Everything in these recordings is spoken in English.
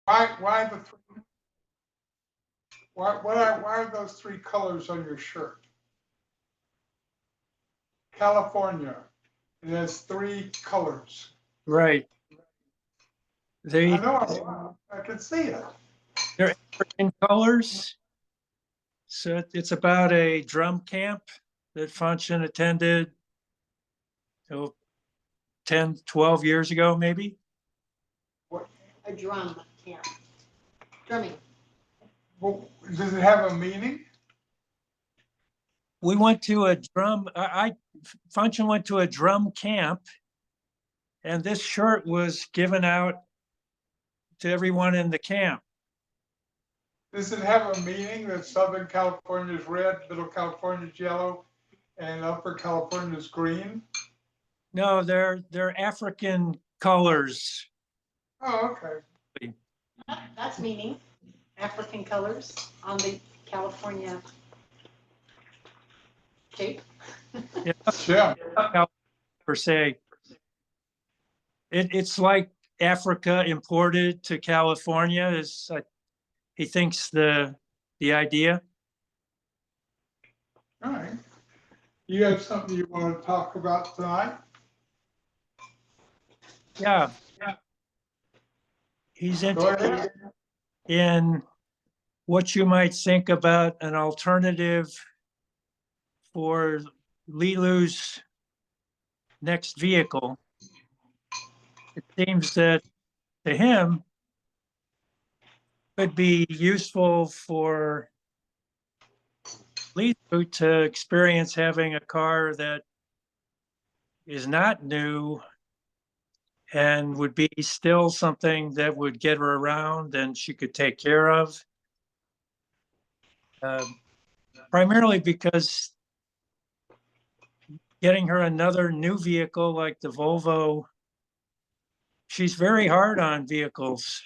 why the three, why are those three colors on your shirt? California. It has three colors. Right. I know, I can see it. They're African colors. So it's about a drum camp that Funchin attended 10, 12 years ago, maybe. A drum camp. Drumming. Well, does it have a meaning? We went to a drum, Funchin went to a drum camp, and this shirt was given out to everyone in the camp. Does it have a meaning that Southern California is red, Middle California is yellow, and Upper California is green? No, they're African colors. Oh, okay. That's meaning. African colors on the California shape. Yeah. Per se. It's like Africa imported to California is, he thinks the idea. All right. You have something you want to talk about tonight? Yeah. He's Go interested ahead. in what you might think about an alternative for Lilu's next vehicle. It seems that to him could be useful for Lilu to experience having a car that is not new and would be still something that would get her around and she could take care of. Primarily because getting her another new vehicle like the Volvo, she's very hard on vehicles.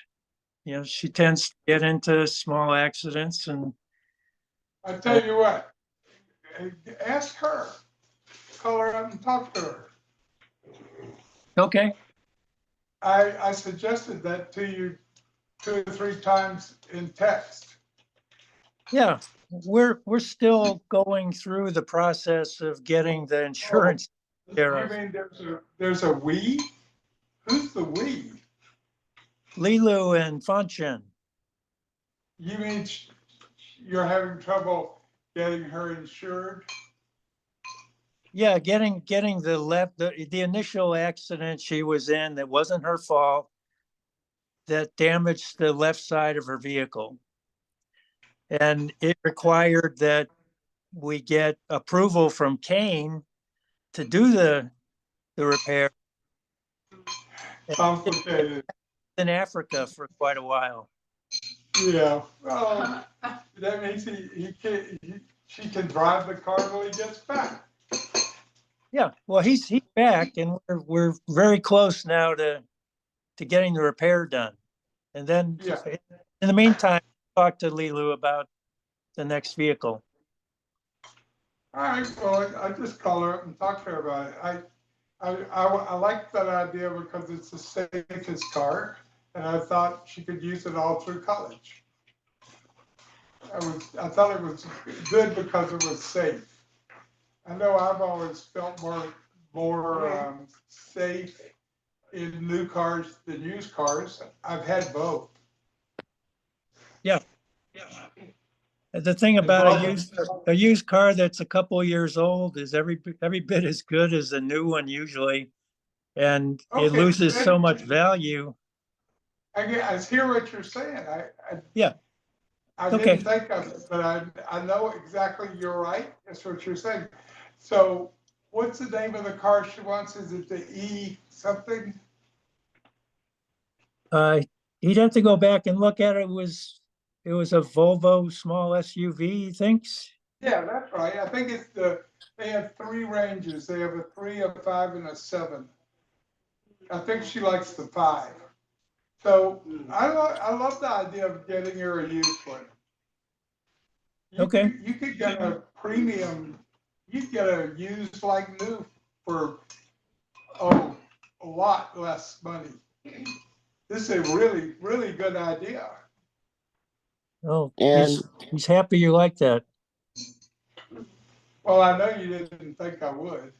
You know, she tends to get into small accidents, and I tell you what, ask her, call her up and talk to her. okay. I suggested that to you 2 or 3 times in text. Yeah, we're still going through the process of getting the insurance care You of. mean there's a we? Who's the we? Lilu and Funchin. You mean you're having trouble getting her insured? Yeah, getting the initial accident she was in that wasn't her fault, that damaged the left side of her vehicle. And it required that we get approval from Kane to do the repair Complicated. in Africa for quite a while. Yeah. Well, that means she can drive the car till he gets back. Yeah, well, he's back, and we're very close now to getting the repair done. And then Yeah. in the meantime, talk to Lilu about the next vehicle. All right. Well, I just call her up and talk to her about it. I like that idea because it's the safest car, and I thought she could use it all through college. I thought it was good because it was safe. I know I've always felt more safe in new cars than used cars. I've had both. Yeah. The thing about a used car that's a couple of years old is every bit as good as a new one usually, and it loses so much value. I hear what you're saying. Yeah. I didn't think of it, but I know exactly you're right. That's what you're saying. So what's the name of the car she wants? Is it the E something? He'd have to go back and look at it. It was a Volvo small SUV, he thinks. Yeah, that's right. I think they have 3 ranges. They have a 3, a 5, and a 7. I think she likes the 5. So I love the idea of getting her a used one. You could get a premium. You'd get a used like new for a lot less money this is a really, really good idea. Oh, And he's happy you like that. Well, I know you didn't think I would.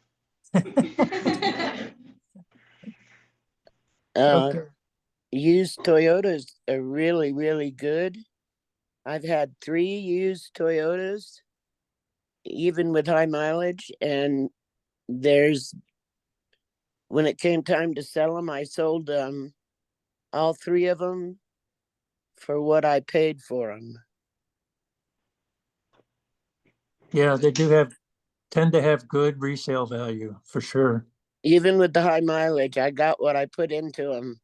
Okay. used Toyotas are really, really good. I've had 3 used Toyotas, even with high mileage. And when it came time to sell them, I sold all 3 of them for what I paid for them. Yeah, they tend to have good resale value for sure. Even with the high mileage, I got what I put into them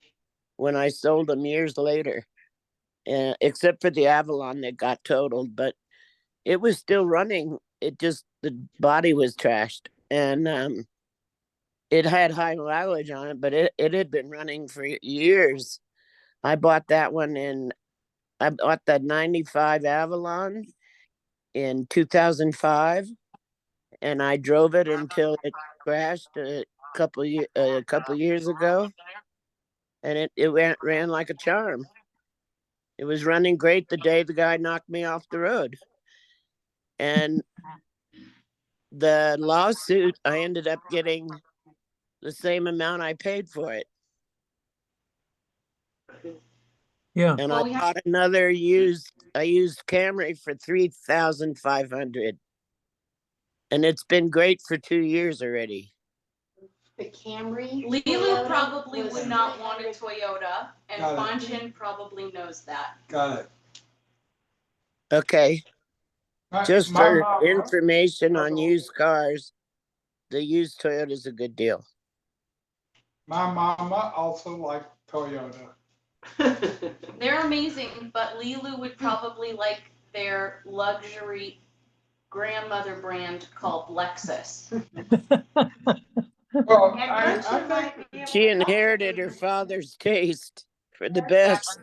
when I sold them years later, except for the Avalon that got totaled, but it was still running. It just, the body was trashed, and it had high mileage on it, but it had been running for years. I bought that 95 Avalon in 2005, and I drove it until it crashed a couple years ago, and it ran like a charm. It was running great the day the guy knocked me off the road. And the lawsuit, I ended up getting the same amount I paid for it. Yeah. And Well, I bought another used Camry for $3,500. And it's been great for 2 years already. The Camry. Lilu Toyota probably was would not want a 300. Toyota, and Got it. Fanchin probably knows that. Got it. Okay. Just My for mama- information on used cars, the used Toyota is a good deal. My mama also liked Toyota. They're amazing, but Lilu would probably like their luxury grandmother brand called Lexus. Well, And I Richard think might be able She to help inherited you. her father's taste for the best.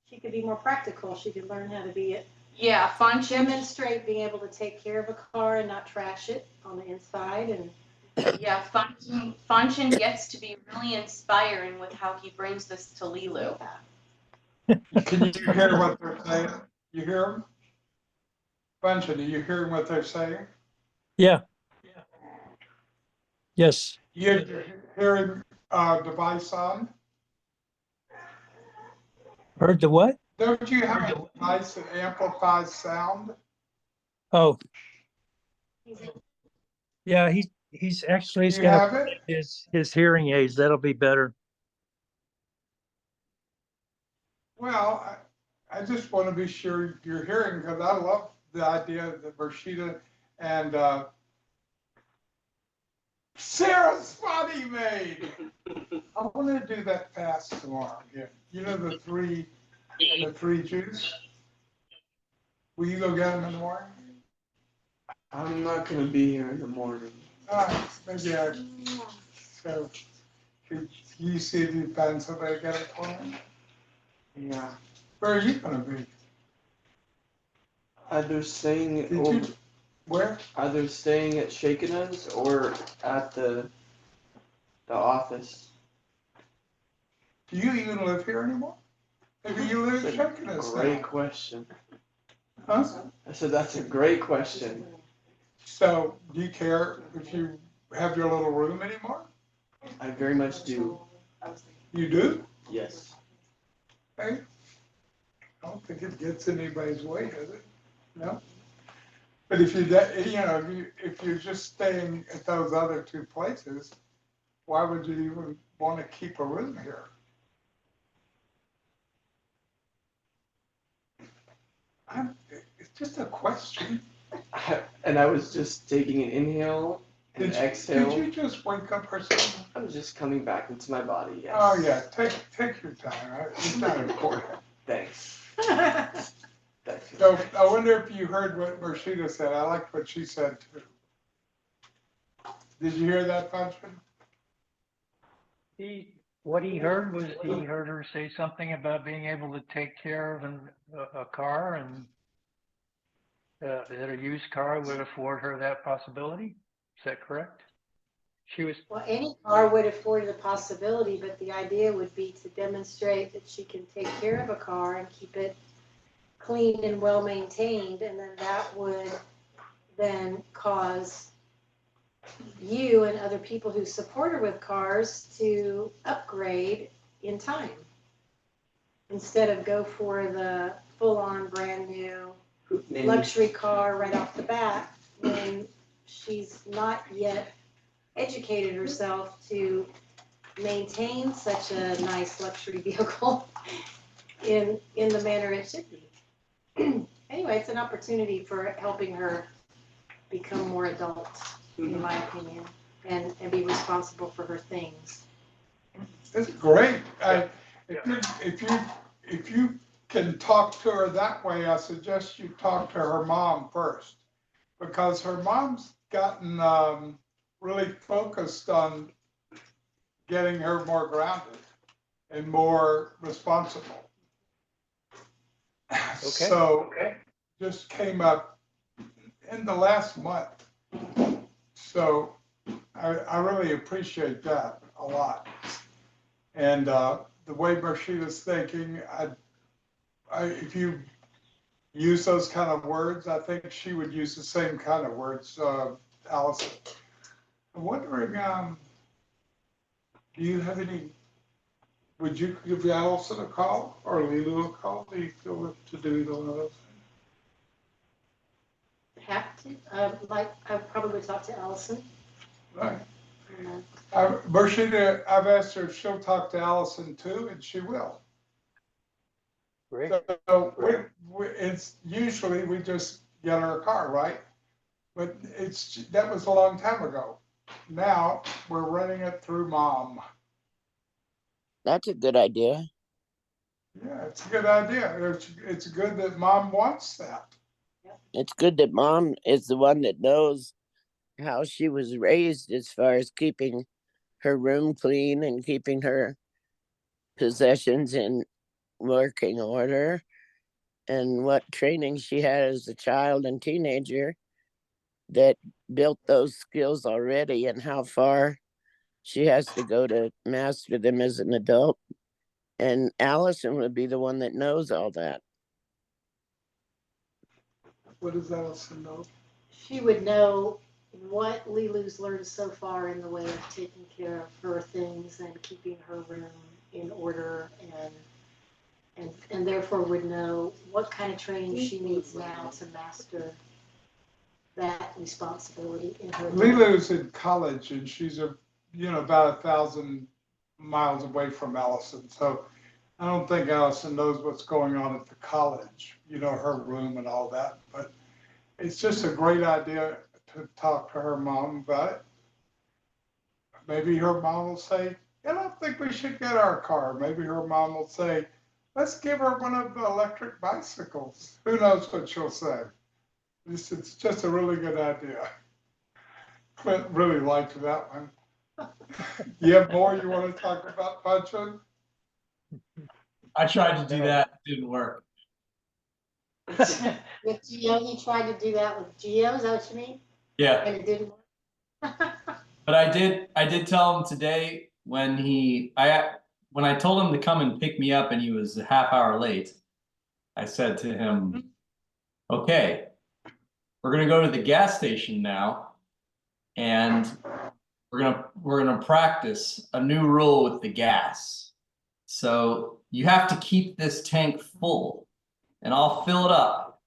She could be more practical. She could learn how to Yeah, Fanchin, demonstrate being able to take care of a car and not trash it on the inside. And yeah, Fanchin gets to be really inspiring with how he brings this to Lilu. can you hear what they're saying? You hear them? Bunch of you hearing what they're saying? Yeah. Yes. You're hearing device on? Heard the what? Don't you have a device that amplifies sound? Oh. Yeah, he's actually You gonna have it? his hearing aids. That'll be better. Well, I just want to be sure you're hearing, because I love the idea that Rashida and Sarah Spotty made. I want to do that fast tomorrow again. You know the three juice? Will you go get them in the morning? I'm not gonna be here in the morning. All right, maybe so could you see if you find somebody to get it for me? Yeah. Where are you gonna be? Either staying Did you, where? either staying at Shekinah's or at the office. Do you even live here anymore? Maybe you live in That's Shekinah a great now. question. Huh? I said that's a great question. So do you care if you have your little room anymore? I very much do. You do? Yes. Hey, I don't think it gets in anybody's way, does it? No? But if if you're just staying at those other 2 places, why would you even want to keep a room here? It's just a question. And I was just taking an inhale and exhale. Did you just wake up or something? I was just coming back into my body. Yes. Oh, yeah, take your time. It's not important. Thanks. Thank you. So I wonder if you heard what Rashida said. I liked what she said too. Did you hear that, Funchman? What he heard was he heard her say something about being able to take care of a car, and that a used car would afford her that possibility. Is that correct? She was, Well, any car would afford the possibility, but the idea would be to demonstrate that she can take care of a car and keep it clean and well maintained, and then that would then cause you and other people who support her with cars to upgrade in time. Instead of go for the full-on brand new luxury car right off the bat when she's not yet educated herself to maintain such a nice luxury vehicle in the manner it should be. Anyway, it's an opportunity for helping her become more adult, in my opinion, and be responsible for her things. It's great. If you can talk to her that way, I suggest you talk to her mom first, because her mom's gotten really focused on getting her more grounded and more responsible. So just came up in the last month. So I really appreciate that a lot. And the way Marshida's thinking, if you use those kind of words, I think she would use the same kind of words, Allison. I'm wondering, do you have any, would you give Allison a call or Lulu a call? Do you feel to do either one of those things? Have to, I probably would talk to Allison. Right. And, Marshita, I've asked her if she'll talk to Allison too, and she will. great. So it's usually we just get her a car, right? But that was a long time ago. Now we're running it through mom. That's a good idea. Yeah, it's a good idea. It's good that mom wants that. It's good that mom is the one that knows how she was raised as far as keeping her room clean and keeping her possessions in working order, and what training she had as a child and teenager that built those skills already, and how far she has to go to master them as an adult. And Allison would be the one that knows all that. What does Allison know? she would know what Lilu's learned so far in the way of taking care of her things and keeping her room in order, and therefore would know what kind of training she needs now to master that responsibility in her life. Lilu's in college and she's about 1,000 miles away from Allison. So I don't think Allison knows what's going on at the college, her room and all that. But it's just a great idea to talk to her mom about it. Maybe her mom will say, I don't think we should get our car. Maybe her mom will say, let's give her one of the electric bicycles. Who knows what she'll say. It's just a really good idea. Clint really liked that one. You have more you want to talk about, Punchon? I tried to do that, it didn't work. With Geo, you tried to do that with Geo, is that what you mean? Yeah, And it didn't work? but I did tell him today when I told him to come and pick me up and he was a half hour late, I said to him, okay, we're gonna go to the gas station now and we're gonna practice a new rule with the gas. So you have to keep this tank full and I'll fill it up.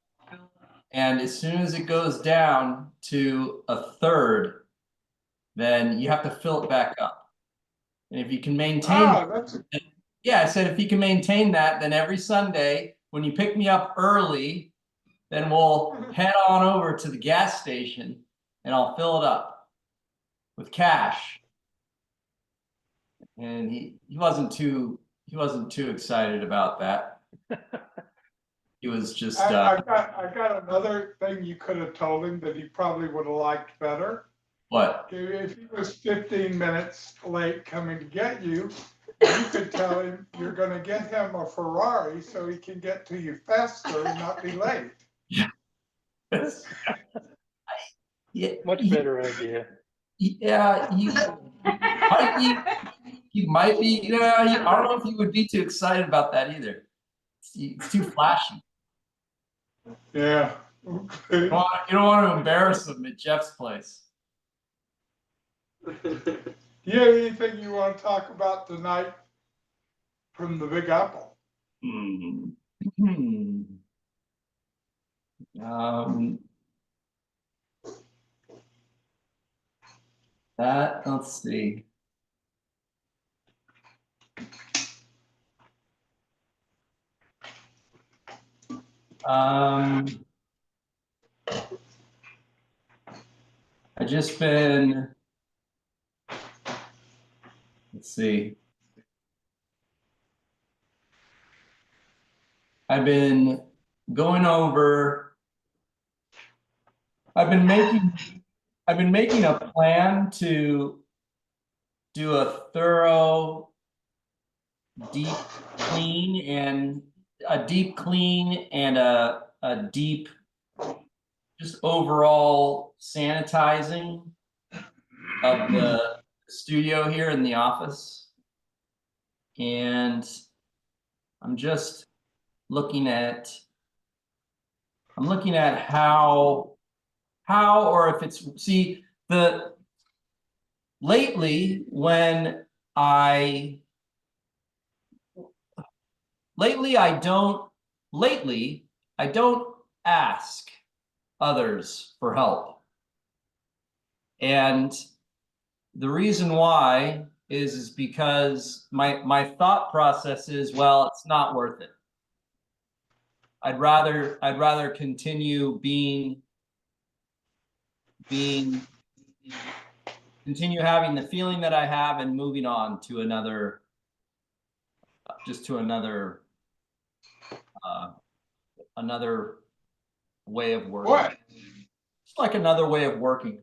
And as soon as it goes down to a third, then you have to fill it back up. And if you can maintain, I said, if you can maintain that, then every Sunday when you pick me up early, then we'll head on over to the gas station and I'll fill it up with cash. And he wasn't too excited about that. He was just I got another thing you could have told him that he probably would have liked better. What? If he was 15 minutes late coming to get you, you could tell him you're going to get him a Ferrari so he can get to you faster and not be late. Yeah. Yeah. Much better idea. Yeah, he might be. You know, I don't know if he would be too excited about that either. It's too flashy. Yeah. You don't want to embarrass him at Jeff's place. You have anything you want to talk about tonight from the Big Apple? Let's see. I just been, let's see. I've been going over, I've been making a plan to do a thorough deep clean and a deep just overall sanitizing of the studio here in the office. And I'm just looking at how or if it's lately I don't ask others for help. And the reason why is because my thought process is, well, it's not worth it. I'd rather continue continue having the feeling that I have and moving on to another another way of working. What? It's like another way of working.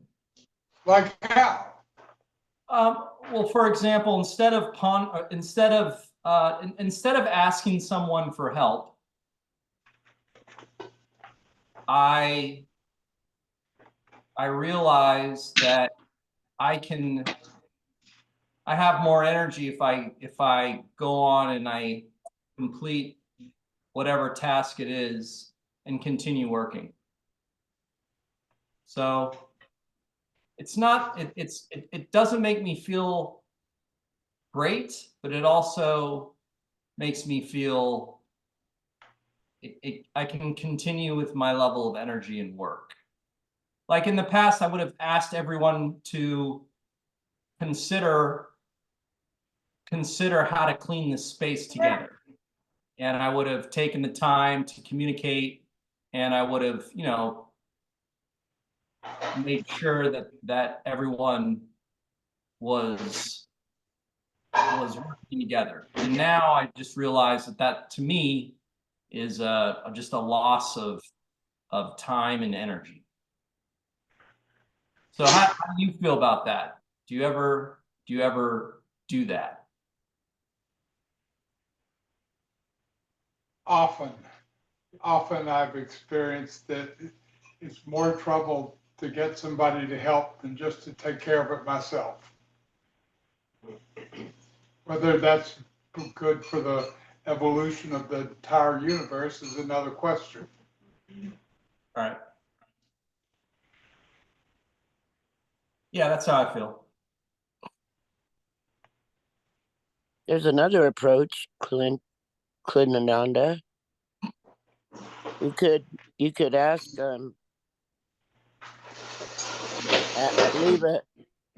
Like how? Well, for example, instead of asking someone for help, I realize that I have more energy if I go on and I complete whatever task it is and continue working. So it doesn't make me feel great, but it also makes me feel I can continue with my level of energy and work. Like in the past, I would have asked everyone to consider how to clean this space together. And I would have taken the time to communicate, and I would have, made sure that everyone was working together. And now I just realized that to me is just a loss of time and energy. So how do you feel about that? Do you ever do that? Often I've experienced that it's more trouble to get somebody to help than just to take care of it myself. Whether that's good for the evolution of the entire universe is another question. All right. Yeah, that's how I feel. There's another approach, Clintonanda. You could ask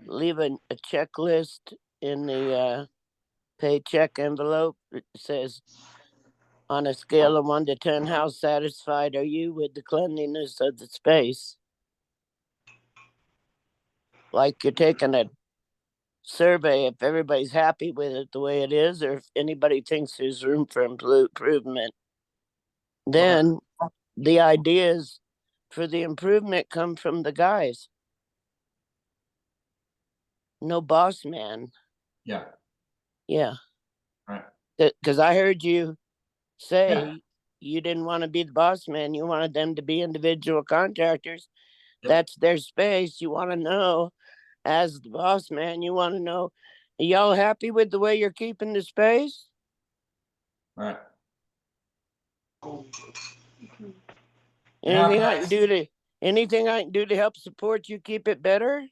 leave a checklist in the paycheck envelope. It says, on a scale of 1 to 10, how satisfied are you with the cleanliness of the space? Like you're taking a survey if everybody's happy with it the way it is, or if anybody thinks there's room for improvement. Then the ideas for the improvement come from the guys. No boss man. Yeah. Yeah. Right. Because I heard you say you didn't want to be the boss man. You wanted them to be individual contractors. Yep. That's their space. You want to know as the boss man, you want to know, are y'all happy with the way you're keeping the space? Right. Anything Yeah. I can do to anything I can do to help support you keep it better?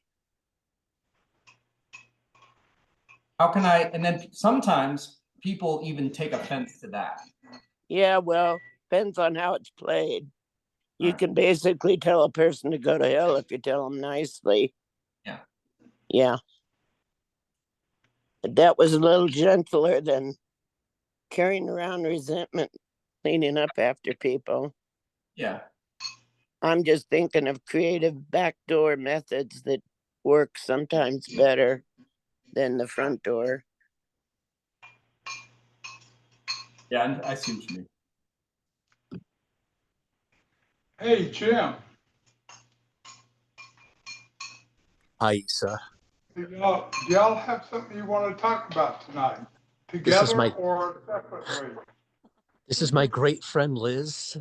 How can I? And then sometimes people even take offense to that. Yeah, well, depends on how it's played. You Right. can basically tell a person to go to hell if you tell them nicely. Yeah. Yeah. But that was a little gentler than carrying around resentment, cleaning up after people. Yeah. I'm just thinking of creative backdoor methods that work sometimes better than the front door. Yeah, I see what you mean. Hey, Jim, Hi, Isa. do y'all have something you want to talk about tonight? This is Together my or separately? great friend Liz.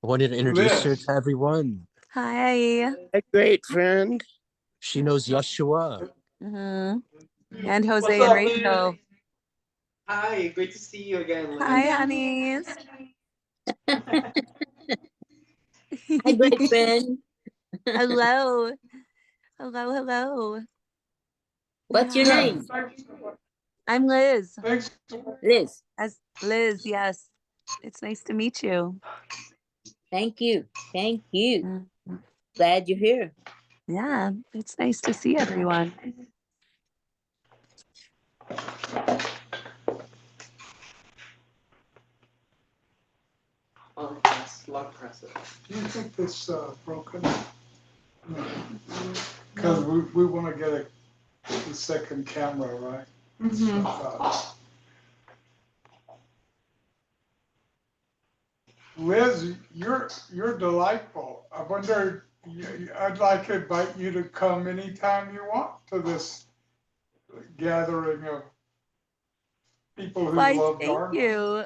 I wanted to introduce her Liz, to everyone. Hi. A great friend. She knows Yeshua. And Jose What's and up, Rachel. Liz? Hi, great to see you again, Liz. Hi, honeys. Hi, great friend. Hello. Hello, hello. What's your Yeah. name? I'm Liz. thanks. Liz. As Liz, yes. It's nice to meet you. Thank you. Thank you. Mm. Glad you're here. Yeah, it's nice to see everyone. Oh, yes, log presser. Do you think this broken? Because we want to get the second camera, right? Liz, you're delightful. I wonder, I'd like to invite you to come anytime you want to this gathering of people who Why, love thank Dharma. you.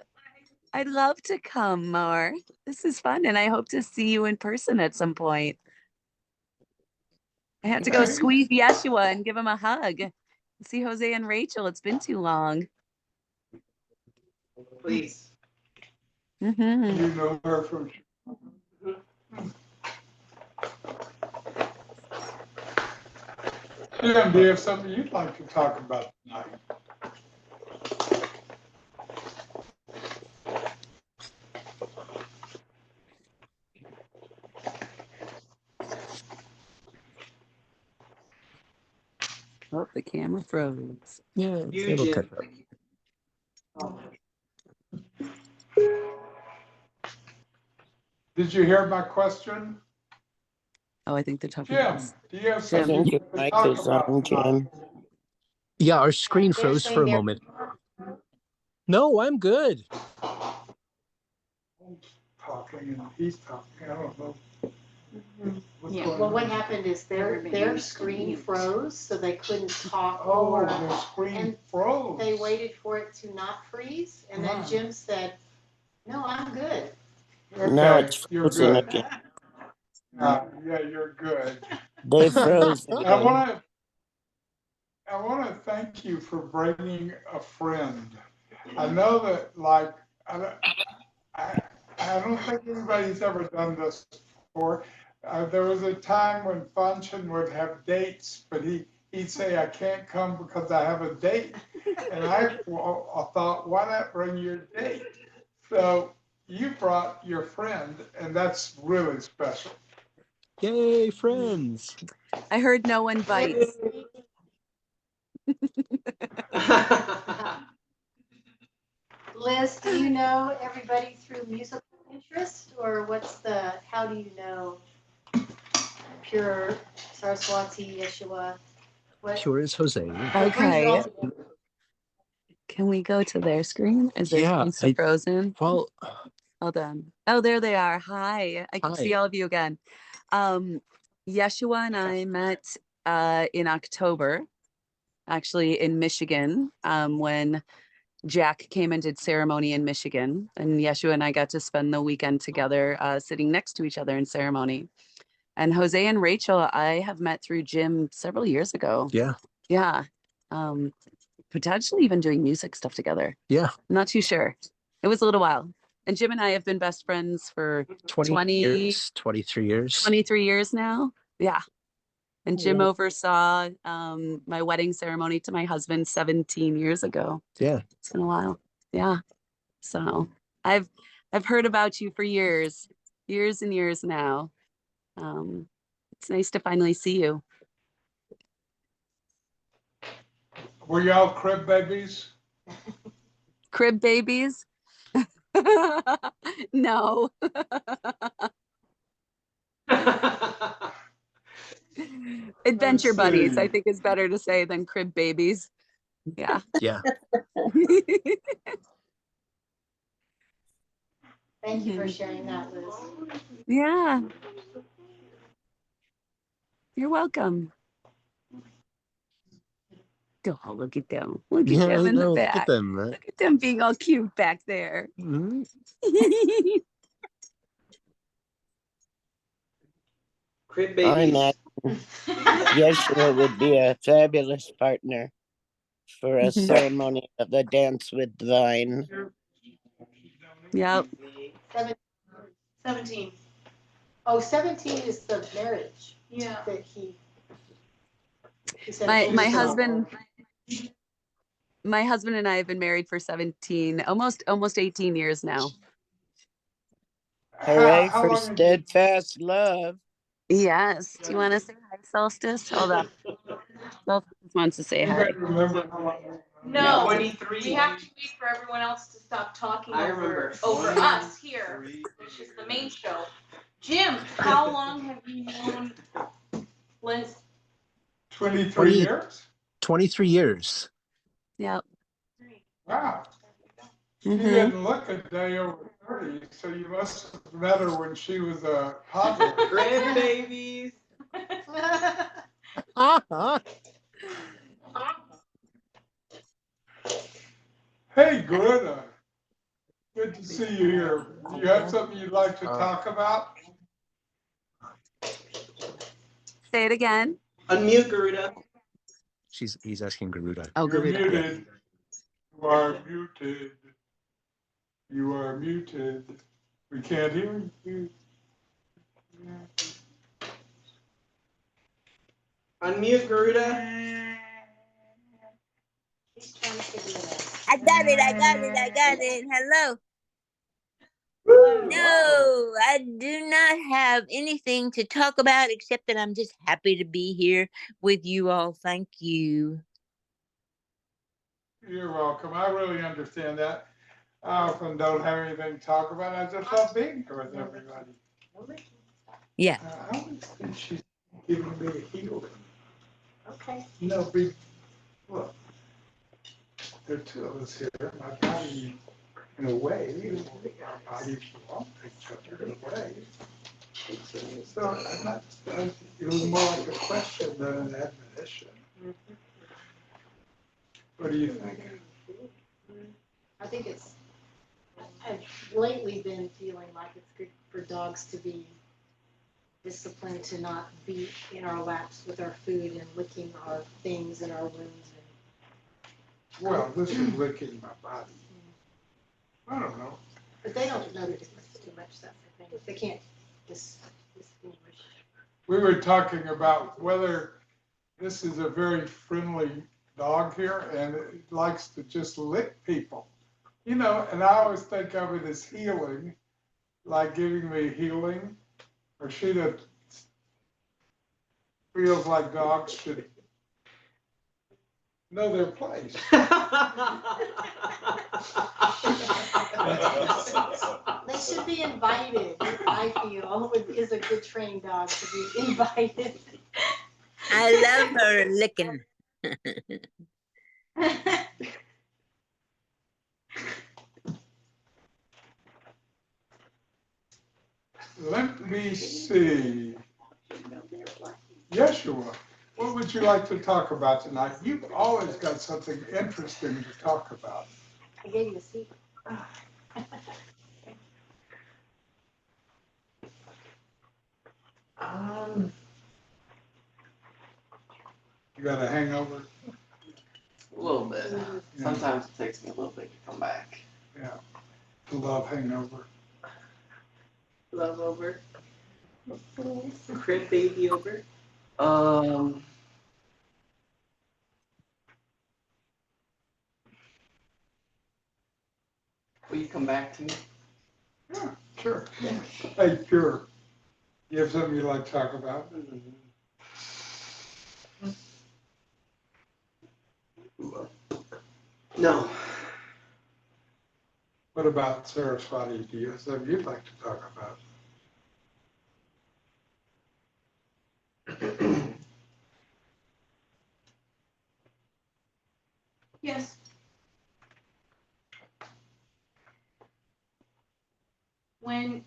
I'd love to come more. This is fun, and I hope to see you in person at some point. I have to go squeeze Yeshua and give him a hug. See Jose and Rachel. It's been too long. Please. Mm-hmm. You know her from. Jim, do you have something you'd like to talk about tonight? Oh, the camera froze. Yeah, You, it'll Jim. catch up. Did you hear my question? Oh, I think they're talking Jim, to us. do you have I something think you your want to mic talk is about on, tonight? Jim. Yeah, our screen They're froze saying for a they're- moment. No, I'm good. Talking and he's talking, I don't know. What's Yeah. going Well, on? what happened is their screen froze, so they couldn't talk Oh, or, the screen and froze. they waited for it to not freeze, and then Wow. Jim said, "No, I'm good." Now Okay, it's you're frozen good. again. Yeah, you're good. They froze I again. want to thank you for bringing a friend. I know that, like, I don't think anybody's ever done this before. There was a time when Fanchin would have dates, but he'd say, I can't come because I have a date. And I thought, why not bring your date? So you brought your friend, and that's really special. Yay, friends. I heard no one bites. Liz, do you know everybody through musical interest, or how do you know Pure, Saraswati, Yeshua? Pure as Jose. Okay. Can we go to their screen? Is their screen still frozen? Well, Hold on. Oh, there they are. Hi. I can see all of you again. Yeshua and I met in October, actually in Michigan, when Jack came and did ceremony in Michigan. And Yeshua and I got to spend the weekend together, sitting next to each other in ceremony. And Jose and Rachel, I have met through Jim several years ago. Yeah. Yeah. Potentially even doing music stuff together. Yeah. Not too sure. It was a little while. And Jim and I have been best friends for 20 years, 23 years. 23 years now. Yeah. And Jim oversaw my wedding ceremony to my husband 17 years ago. Yeah. It's been a while. Yeah. So I've heard about you for years and years now. It's nice to finally see you. Were y'all crib babies? Crib babies? No. Adventure buddies, I think is better to say than crib babies. Yeah. Yeah. Thank you for sharing that, Liz. Yeah. You're welcome. Oh, look at them. Look at Yeah, them I in the know. Look back. at them. Look at them being all cute back there. Mhm. Crib I babies. imagine Yeshua would be a fabulous partner for a ceremony of the dance with thine. Yep. 17. Oh, 17 is the marriage Yeah. that he said. My husband and I have been married for 17, almost 18 years now. Hooray How for long have you, steadfast love. Yes. Do you want to say hi, Solstice? Hold on. Solstice wants to say hi. anybody remember how long? No, 23. we have to wait for everyone else to stop talking I over remember. us here, which is the main show. Jim, how long have you known Liz? 23 years? 23 years. Yep. Wow. She Mhm. didn't look a day over 30, so you must have met her when she was a toddler. Crib babies. Hey, Greta. Good to see you here. Do you have something you'd like to talk about? Say it again. Unmute Garuda. He's asking Garuda. Oh, You're Garuda. muted. You are muted. You are muted. We can't hear you. Unmute Garuda. He's trying to figure it out. I got it. Hello. No, I do not have anything to talk about except that I'm just happy to be here with you all. Thank you. You're welcome. I really understand that. I often don't have anything to talk about. I just love being here with everybody. Yeah. I always think she's giving me a healing. Okay. No, look, there are two of us here. My body, in a way, our bodies belong to each other in a way. So it was more like a question than an admonition. What do you think? I think I've lately been feeling like it's good for dogs to be disciplined, to not be in our laps with our food and licking our things and our wounds. Well, this is licking my body. I don't know. But they don't know the difference too much, that's the thing. They can't distinguish. We were talking about whether this is a very friendly dog here and it likes to just lick people. You know, and I always think of it as healing, like giving me healing, or she that feels like dogs should know their place. They should be invited, I feel, is a good trained dog to be invited. I love her licking. Let me see. Yeshua, what would you like to talk about tonight? You've always got something interesting to talk about. I gave you a seat. You got a hangover? A little bit. Sometimes it takes me a little bit to come back. Yeah. The love hangover. Love over. Crib baby over. Will you come back to me? Yeah, sure. Hey, Pure, you have something you'd like to talk about? No. What about Saraswati? Do you have something you'd like to talk about? Yes. When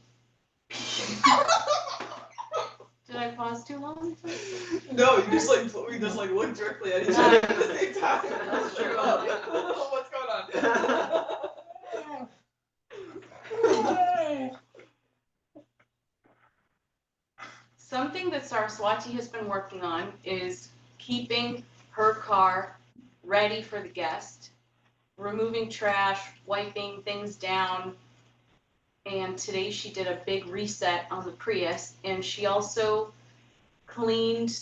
did I pause too long? No, you just we just looked directly at each other at the same time. That's true. What's going on? Something that Saraswati has been working on is keeping her car ready for the guest, removing trash, wiping things down. And today she did a big reset on the Prius, and she also cleaned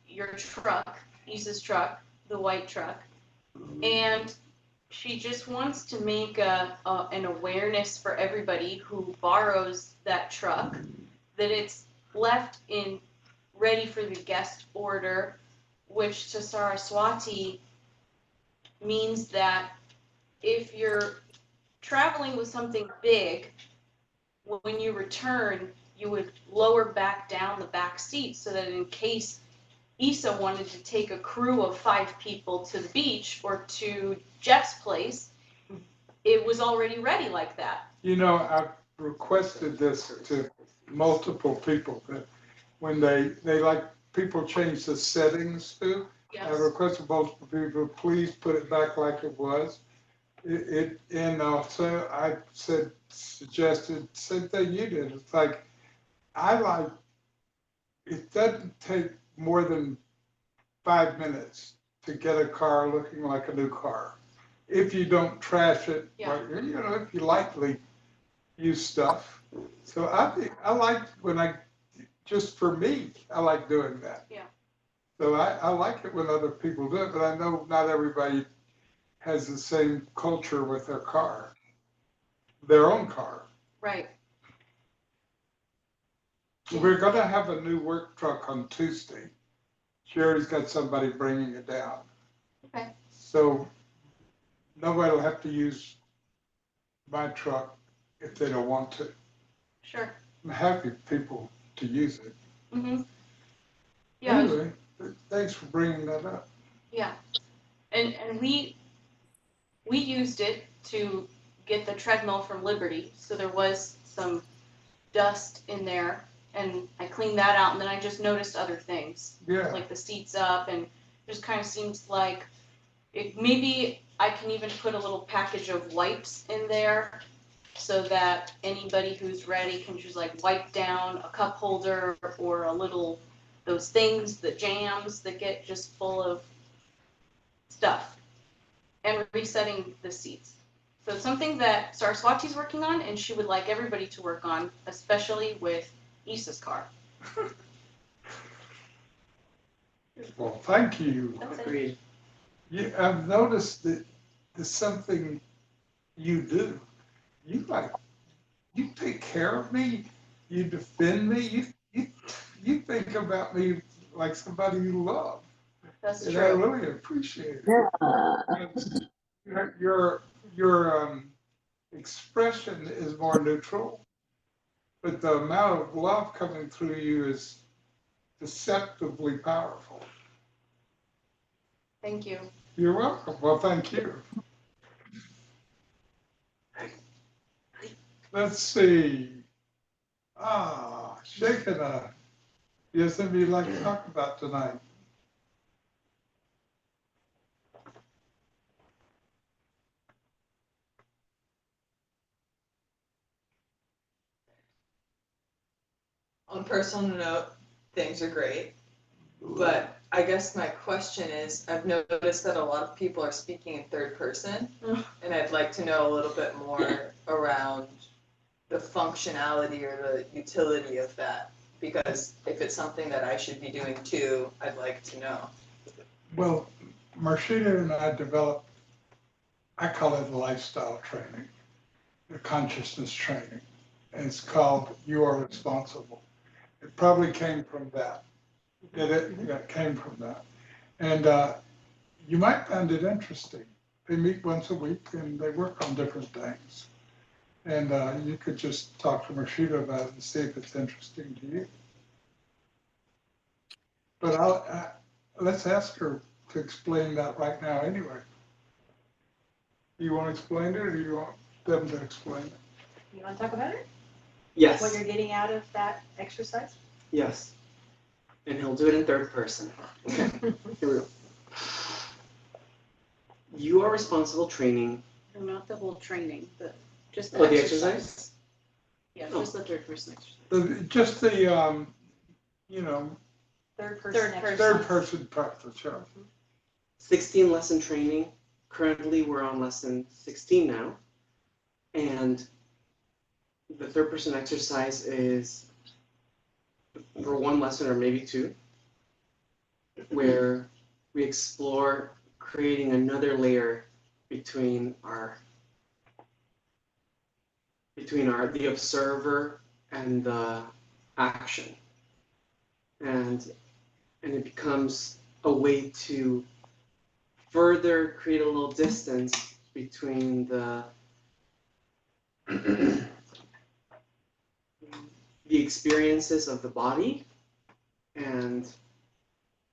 your truck, Isa's truck, the white truck, and she just wants to make an awareness for everybody who borrows that truck that it's left in ready for the guest order, which to Saraswati means that if you're traveling with something big, when you return, you would lower back down the back seat so that in case Isa wanted to take a crew of 5 people to the beach or to Jeff's place, it was already ready like that. You know, I've requested this to multiple people that when they like people change the settings too. Yes. I've requested multiple people, please put it back like it was. And also I suggested same thing you did. It's like, it doesn't take more than 5 minutes to get a car looking like a new car. If you don't trash it, Yeah. you know, if you lightly use stuff. So I like just for me, I like doing that. Yeah. So I like it when other people do it, but I know not everybody has the same culture with their own car. Right. We're gonna have a new work truck on Tuesday. Sherry's got somebody bringing it down. Okay. So nobody will have to use my truck if they don't want to. Sure. I'm happy people to use it. Mhm. Yeah. Anyway, thanks for bringing that up. Yeah. And we used it to get the treadmill from Liberty, so there was some dust in there, and I cleaned that out, and then I just noticed other things, Yeah. like the seats up, and just kind of seems like maybe I can even put a little package of wipes in there so that anybody who's ready can just like wipe down a cup holder or a little, those things, the jams that get just full of stuff, and resetting the seats. So it's something that Saraswati's working on, and she would like everybody to work on, especially with Isa's car. Well, thank you. That's it. Agreed. I've noticed that there's something you do. You take care of me. You defend me. You think about me like somebody you love. That's And I true. really appreciate it. Your expression is more neutral, but the amount of love coming through you is deceptively powerful. Thank you. You're welcome. Well, thank you. Let's see. Shekinah. You have something you'd like to talk about tonight? On personal note, things are great. But I guess my question is, I've noticed that a lot of people are speaking in third person, and I'd like to know a little bit more around the functionality or the utility of that. Because if it's something that I should be doing too, I'd like to know. Well, Marshita and I developed, I call it lifestyle training, the consciousness training. And it's called You Are Responsible. It probably came from that. Did it? Yeah, it came from that. And you might find it interesting. They meet once a week and they work on different things. And you could just talk to Marshita about it and see if it's interesting to you. But let's ask her to explain that right now anyway. Do you want to explain it or do you want them to explain it? You want to talk about it? Yes. What you're getting out of that exercise? Yes. And he'll do it in third person. Okay. Here we go. You are responsible training. No, not the whole training, but just The exercise? Yeah, Oh. just the third person exercise. Just the, you know, Third person exercise. third person practice, yeah. 16 lesson training. Currently, we're on lesson 16 now. And the third person exercise is for one lesson or maybe two, where we explore creating another layer between the observer and the action. And it becomes a way to further create a little distance between the the experiences of the body and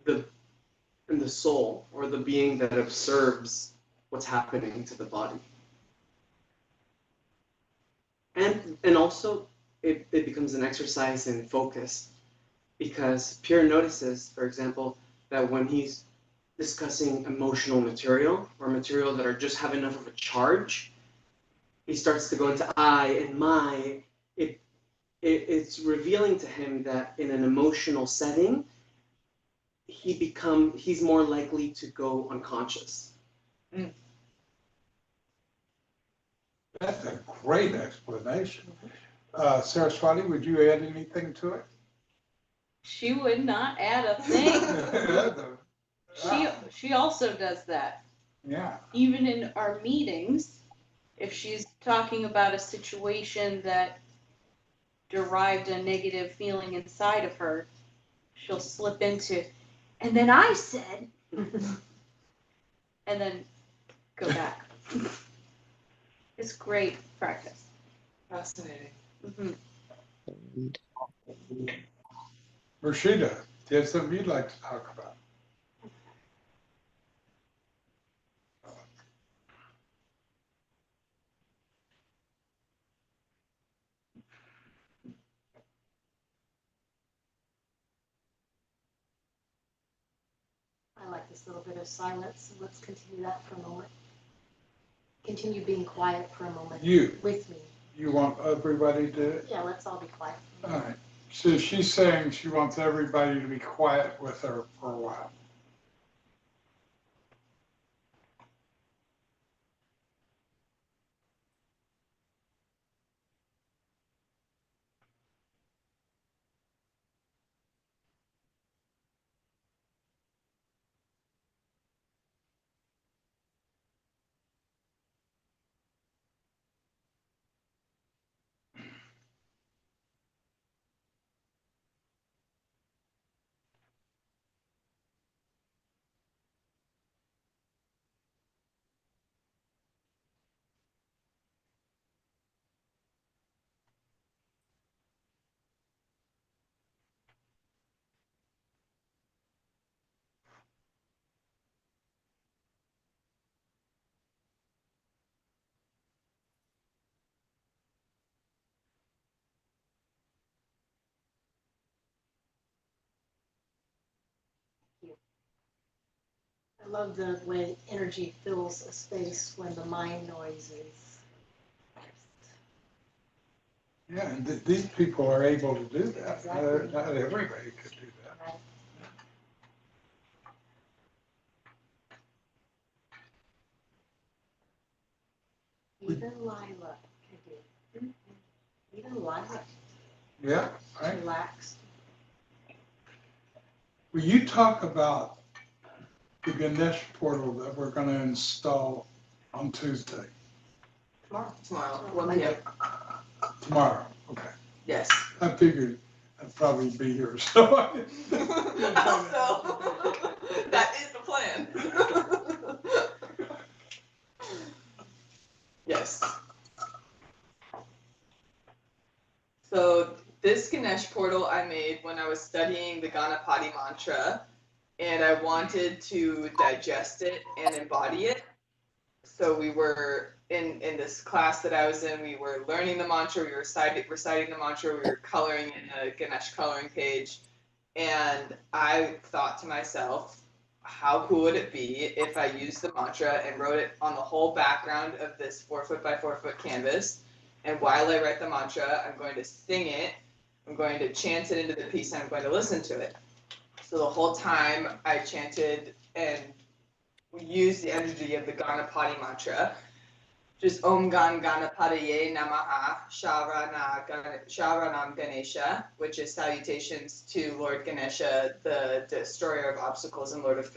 the soul, or the being that observes what's happening to the body. And also it becomes an exercise in focus, because Pierre notices, for example, that when he's discussing emotional material or material that are just have enough of a charge, he starts to go into I and my. It's revealing to him that in an emotional setting, he's more likely to go unconscious. Mm. That's a great explanation. Saraswati, would you add anything to it? She would not add a thing. She also does that. Yeah. Even in our meetings, if she's talking about a situation that derived a negative feeling inside of her, she'll slip into, and then I said, and then go back. It's great practice. Fascinating. Mm-hmm. Rashida, do you have something you'd like to talk about? I like this little bit of silence. Let's continue that for a moment. Continue being quiet for a moment. With me. You want everybody to? Yeah, let's all be quiet. All right. So she's saying she wants everybody to be quiet with her for a while. I love the way energy fills a space when the mind noise is Yeah, and these people are able to do that. Exactly. Not everybody could do that. Right. Even Lila could do it. Even Lila Yeah, right. relaxed. Will you talk about the Ganesh portal that we're gonna install on Tuesday, Tomorrow, 1 p.m. tomorrow? Okay. Yes. I figured I'd probably be here, so I Also, that is the plan. Yes. So this Ganesh portal I made when I was studying the Ganapati mantra, and I wanted to digest it and embody it. So we were in this class that I was in, we were learning the mantra, we were reciting the mantra, we were coloring in a Ganesh coloring page, and I thought to myself, how cool would it be if I used the mantra and wrote it on the whole background of this 4 foot by 4 foot canvas, and while I write the mantra, I'm going to sing it, I'm going to chant it into the piece, and I'm going to listen to it. So the whole time I chanted and used the energy of the Ganapati mantra, just Om Gan Ganapataye Namaha Sharanam Ganesha, which is salutations to Lord Ganesha, the destroyer of obstacles and Lord of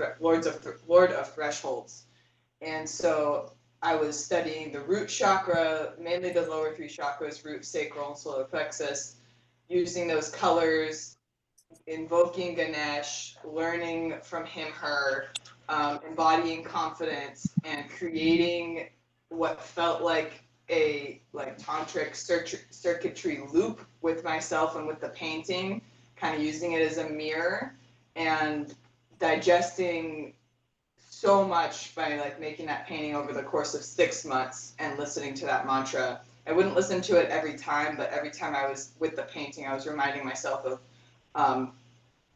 thresholds. And so I was studying the root chakra, mainly the lower 3 chakras, root, sacral, and solar plexus, using those colors, invoking Ganesh, learning from him, her, embodying confidence, and creating what felt like a tantric circuitry loop with myself and with the painting, kind of using it as a mirror, and digesting so much by making that painting over the course of 6 months and listening to that mantra. I wouldn't listen to it every time, but every time I was with the painting, I was reminding myself of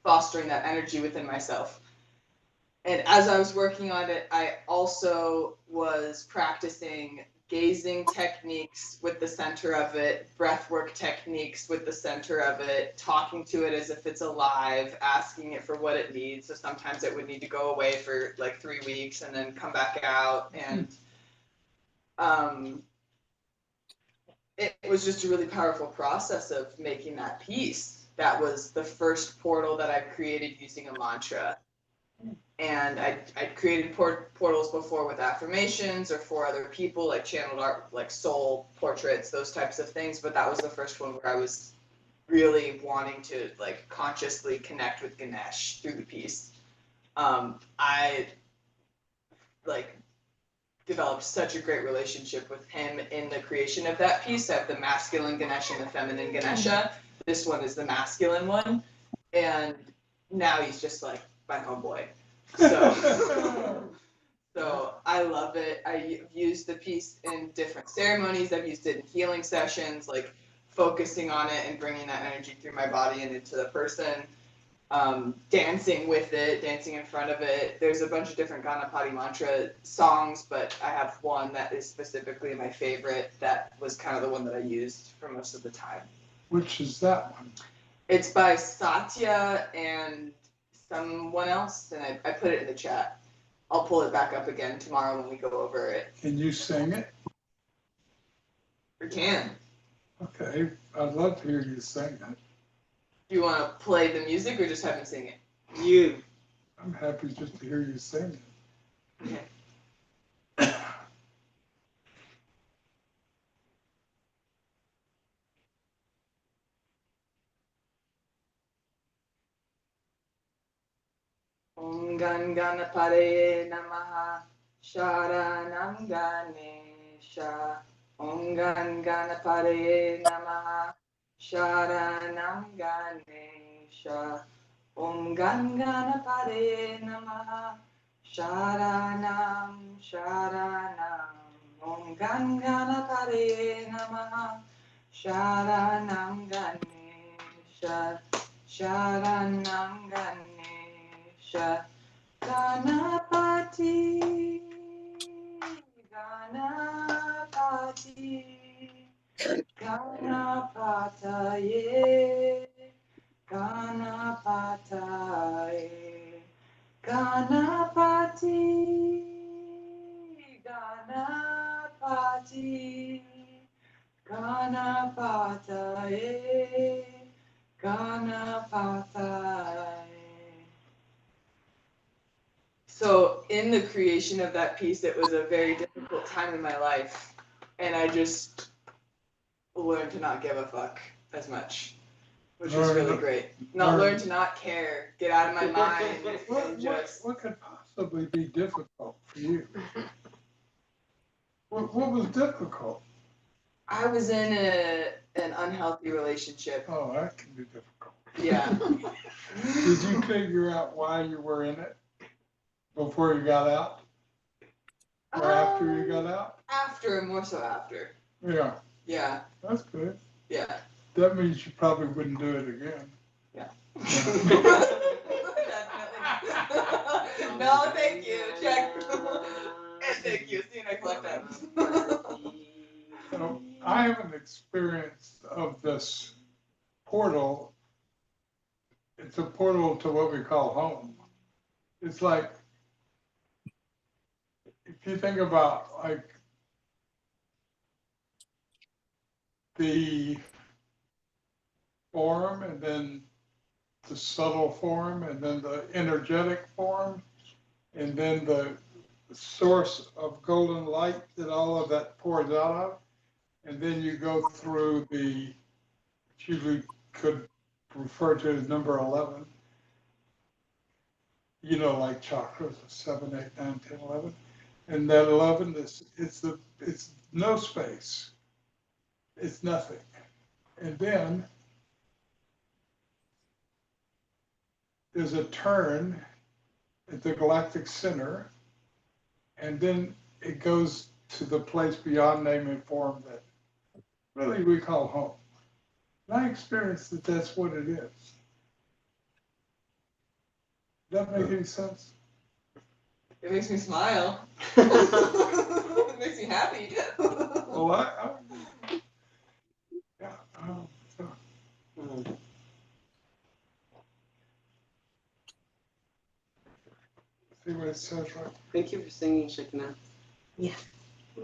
fostering that energy within myself. And as I was working on it, I also was practicing gazing techniques with the center of it, breathwork techniques with the center of it, talking to it as if it's alive, asking it for what it needs. So sometimes it would need to go away for 3 weeks and then come back out. And it was just a really powerful process of making that piece. That was the first portal that I created using a mantra. And I'd created portals before with affirmations or for other people, like channeled art, like soul portraits, those types of things. But that was the first one where I was really wanting to consciously connect with Ganesh through the piece. I developed such a great relationship with him in the creation of that piece. I have the masculine Ganesh and the feminine Ganesha. This one is the masculine one. And now he's just my homeboy. So I love it. I've used the piece in different ceremonies. I've used it in healing sessions, focusing on it and bringing that energy through my body and into the person. Dancing with it, dancing in front of it. There's a bunch of different Ganapati mantra songs, but I have one that is specifically my favorite. That was kind of the one that I used for most of the time. Which is that one? It's by Satya and someone else, and I put it in the chat. I'll pull it back up again tomorrow when we go over it. Can you sing it? We can. Okay, I'd love to hear you sing it. Do you want to play the music or just have me sing it? You. I'm happy just to hear you sing it. Okay. Om Gan Ganapataye Namaha Sharanam Ganesha. Om Gan Ganapataye Namaha Sharanam Ganesha. Om Gan Ganapataye Namaha Sharanam Sharanam. Om Gan Ganapataye Namaha Sharanam Ganesha. Sharanam Ganesha. Ganapati, Ganapati, Ganapataye, Ganapataye, Ganapati, Ganapati, Ganapataye, Ganapataye. So in the creation of that piece, it was a very difficult time in my life, and I just learned to not give a fuck as much, which was really great. Learn to not care, get out of my mind, and just. What could possibly be difficult for you? What was difficult? I was in an unhealthy relationship. Oh, that can be difficult. Yeah. Did you figure out why you were in it before you got out? Or after you got out? After, more so after. Yeah. Yeah. That's good. Yeah. That means you probably wouldn't do it again. Yeah. Definitely. No, thank you. Check. And thank you. See you next lifetime. So I have an experience of this portal. It's a portal to what we call home. It's like, if you think about like the form and then the subtle form and then the energetic form and then the source of golden light that all of that pours out of. And then you go through the, which usually could refer to as number 11. You know, like chakras, 7, 8, 9, 10, 11. And that 11 is, it's no space. It's nothing. And then there's a turn at the galactic center, and then it goes to the place beyond name and form that really we call home. And I experienced that that's what it is. Does that make any sense? It makes me smile. It makes me happy. Well, yeah. So. See what it says, right? Thank you for singing, Shekinah. Yeah.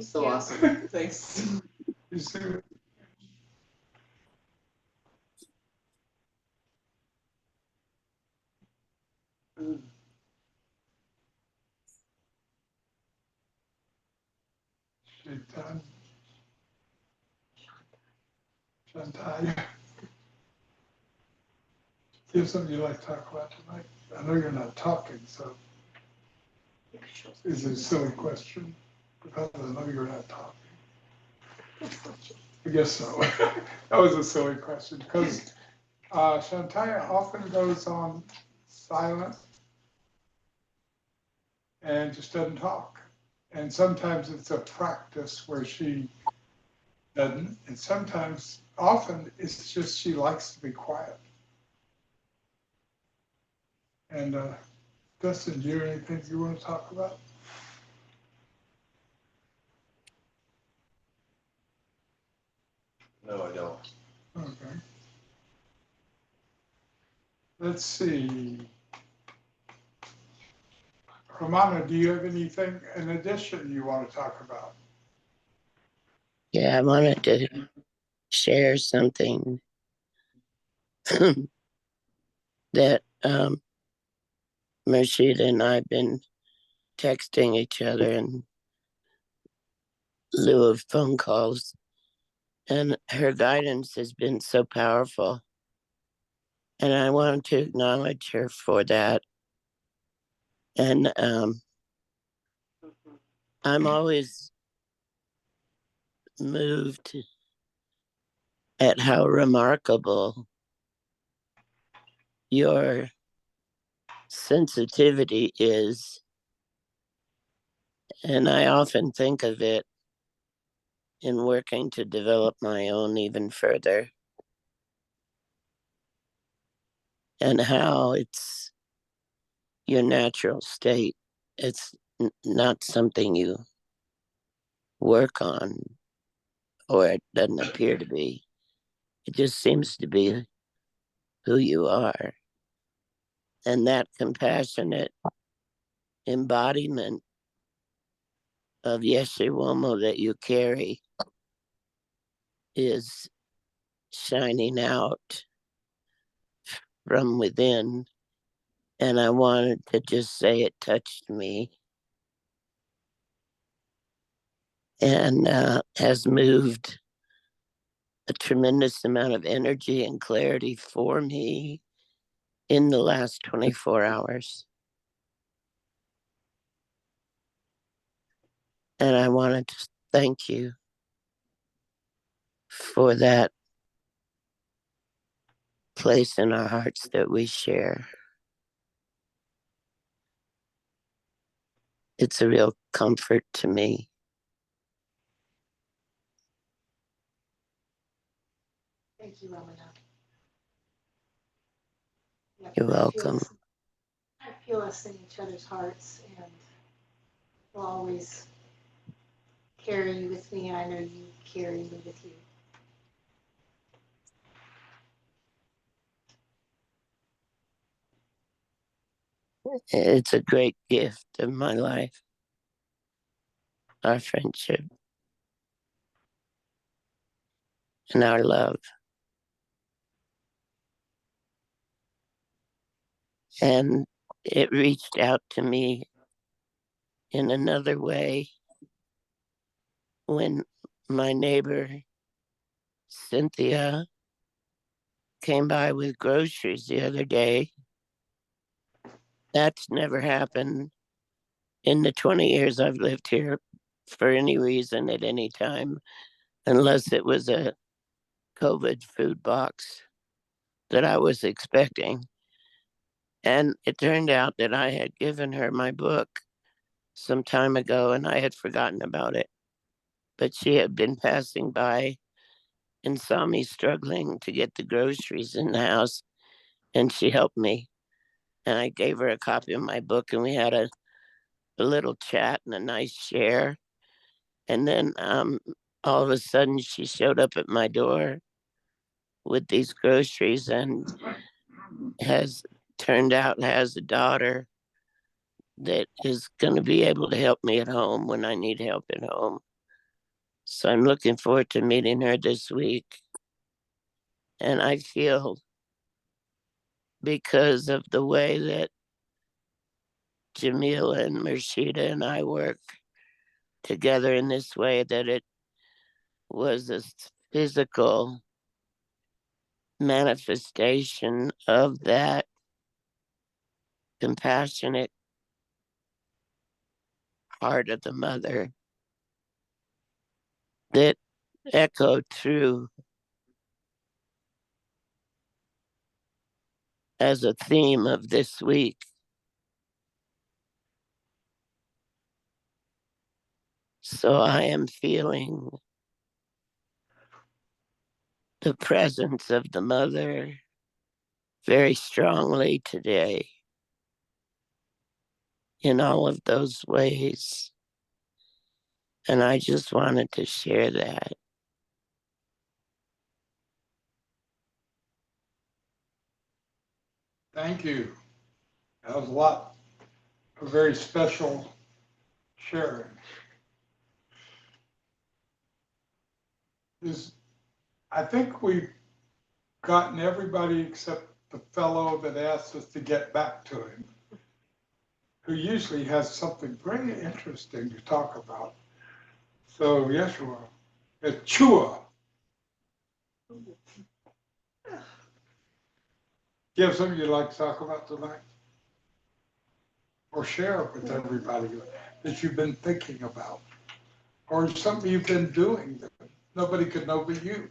So awesome. Thanks. You see it? Shantaya. Do you have something you'd like to talk about tonight? I know you're not talking, so it's a silly question because I know you're not talking. I guess so. That was a silly question because Shantaya often goes on silent and just doesn't talk. And sometimes it's a practice where she doesn't, and sometimes, often, it's just she likes to be quiet. And Dustin, do you have anything you want to talk about? No, I don't. Okay. Let's see. Romana, do you have anything in addition you want to talk about? Yeah, I wanted to share something that Mershida and I have been texting each other in lieu of phone calls, and her guidance has been so powerful. And I wanted to acknowledge her for that. And I'm always moved at how remarkable your sensitivity is. And I often think of it in working to develop my own even further. And how it's your natural state. It's not something you work on or it doesn't appear to be. It just seems to be who you are. And that compassionate embodiment of Yeshiwomo that you carry is shining out from within. And I wanted to just say it touched me and has moved a tremendous amount of energy and clarity for me in the last 24 hours. And I wanted to thank you for that place in our hearts that we share. It's a real comfort to me. Thank you, Ramana. Yeah, You're I feel welcome. us- I feel us in each other's hearts, and will always carry you with me, and I know you carry me with you. It's a great gift of my life, our friendship and our love. And it reached out to me in another way when my neighbor Cynthia came by with groceries the other day. That's never happened in the 20 years I've lived here for any reason at any time, unless it was a COVID food box that I was expecting. And it turned out that I had given her my book some time ago and I had forgotten about it. But she had been passing by and saw me struggling to get the groceries in the house, and she helped me. And I gave her a copy of my book, and we had a little chat and a nice share. And then all of a sudden, she showed up at my door with these groceries and has turned out has a daughter that is going to be able to help me at home when I need help at home. So I'm looking forward to meeting her this week. And I feel, because of the way that Jamila and Mershida and I work together in this way, that it was a physical manifestation of that compassionate heart of the mother that echoed through as a theme of this week. So I am feeling the presence of the mother very strongly today in all of those ways. And I just wanted to share that. Thank you. That was a very special sharing. I think we've gotten everybody except the fellow that asked us to get back to him, who usually has something very interesting to talk about. So, Yeshua, Chua. Do you have something you'd like to talk about tonight? Or share with everybody that you've been thinking about? Or something you've been doing that nobody could know but you?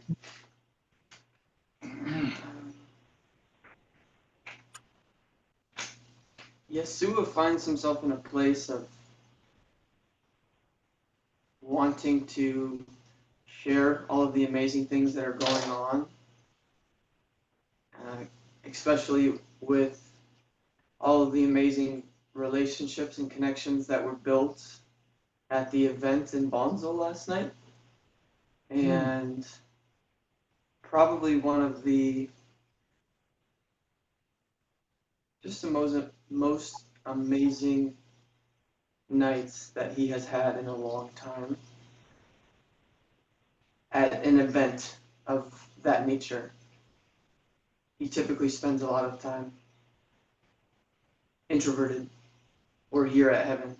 Yeshua finds himself in a place of wanting to share all of the amazing things that are going on, especially with all of the amazing relationships and connections that were built at the event in Bonzo last night. and probably one of the most amazing nights that he has had in a long time at an event of that nature. He typically spends a lot of time introverted or here at heaven.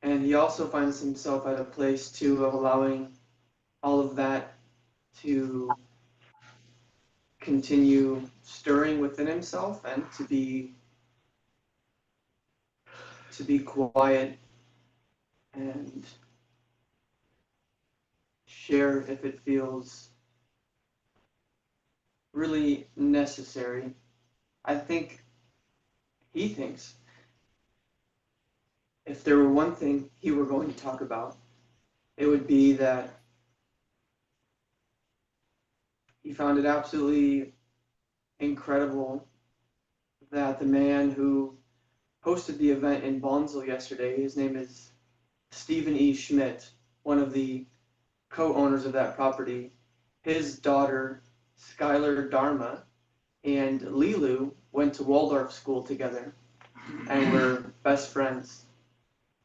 And he also finds himself at a place too of allowing all of that to continue stirring within himself and to be quiet and share if it feels really necessary. I think he thinks if there were one thing he were going to talk about, it would be that he found it absolutely incredible that the man who hosted the event in Bonsall yesterday, his name is Stephen E. Schmidt, one of the co-owners of that property, his daughter, Skylar Dharma, and Lilu went to Waldorf school together and were best friends.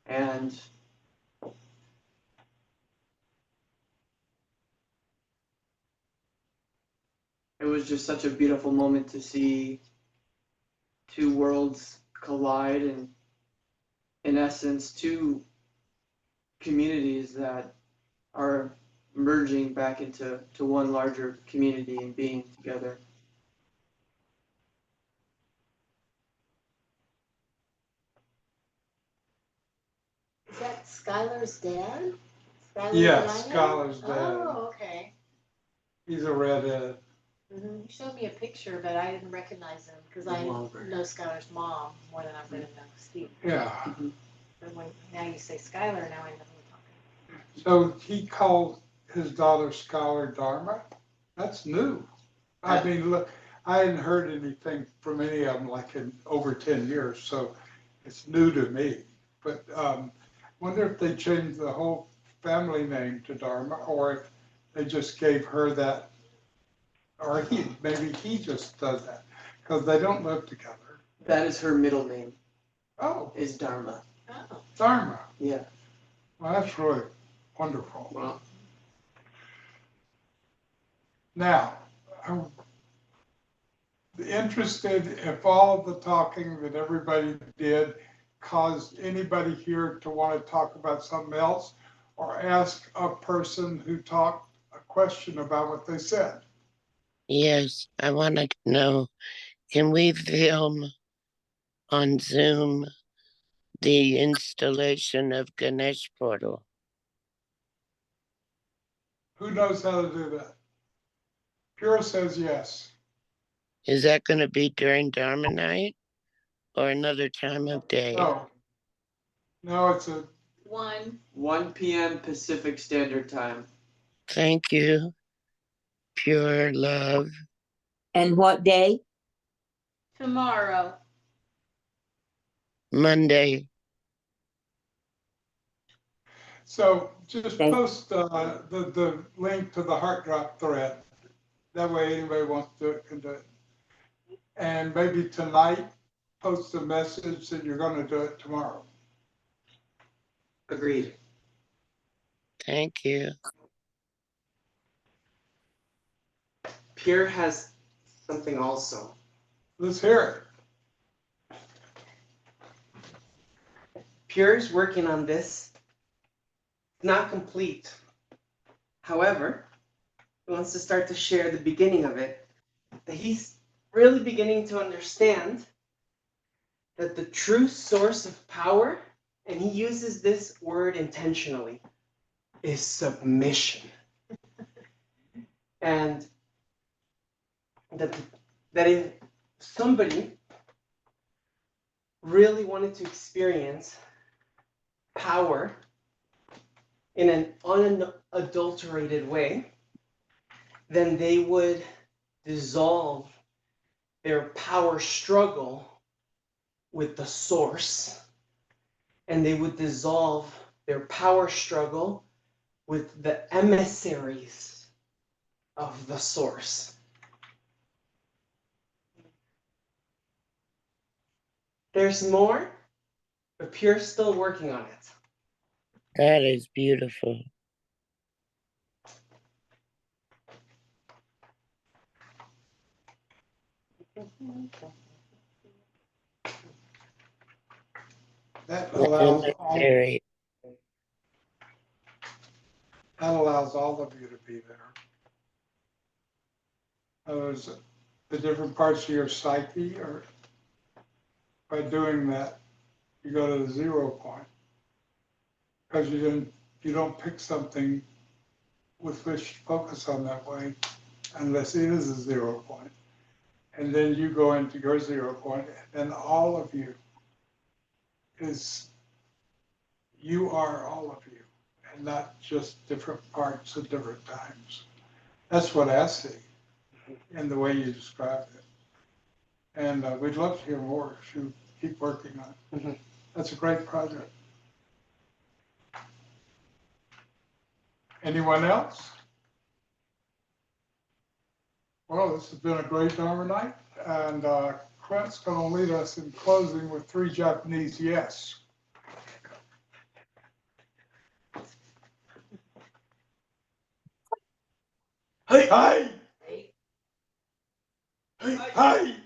And it was just such a beautiful moment to see two worlds collide and, in essence, two communities that are merging back into one larger community and being together. Is that Skylar's dad? Skylar Yes, Diamond? Skylar's dad. Oh, okay. He's a redhead. Mm-hmm. You showed me a picture, but I didn't recognize him because I know Skylar's mom more than I'm going to know Steve. Yeah. But when now you say Skylar, now I know who we're talking. So he called his daughter Skylar Dharma. That's new. I mean, look, I hadn't heard anything from any of them like in over 10 years, so it's new to me. But wonder if they changed the whole family name to Dharma, or if they just gave her that, or maybe he just does that, because they don't live together. That is her middle name. Oh. Is Dharma. Oh. Dharma. Yeah. Well, that's really wonderful. Wow. Now, I'm interested if all of the talking that everybody did caused anybody here to want to talk about something else or ask a person who talked a question about what they said. Yes, I wanted to know, can we film on Zoom the installation of Ganesh portal? Who knows how to do that? Pure says yes. Is that going to be during Dharma night or another time of day? No, it's a 1 p.m. Pacific Standard Time. Thank you. Pure love. And what day? Tomorrow. Monday. So just post the link to the Heart Drop thread. That way anybody wants to do it can do it. And maybe tonight, post a message that you're going to do it tomorrow. Agreed. Thank you. Pure has something also. Let's hear it. Pure's working on this. Not complete. However, he wants to start to share the beginning of it. That he's really beginning to understand that the true source of power, and he uses this word intentionally, is submission. And that if somebody really wanted to experience power in an unadulterated way, then they would dissolve their power struggle with the source, and they would dissolve their power struggle with the emissaries of the source. There's more, but Pure's still working on it. That is beautiful. That The allows all, emissary. that allows all of you to be there. There's the different parts of your psyche, or by doing that, you go to the 0 point. Because you don't pick something with which to focus on that way unless it is a 0 point. And then you go into your 0 point, and then all of you you are all of you, and not just different parts at different times. That's what I see in the way you described it. And we'd love to hear more if you keep working on it. Mm-hmm. That's a great project. Anyone else? Well, this has been a great Dharma night, and Quint's going to lead us in closing with 3 Japanese yes. Hey! Hey! Hey! Hey!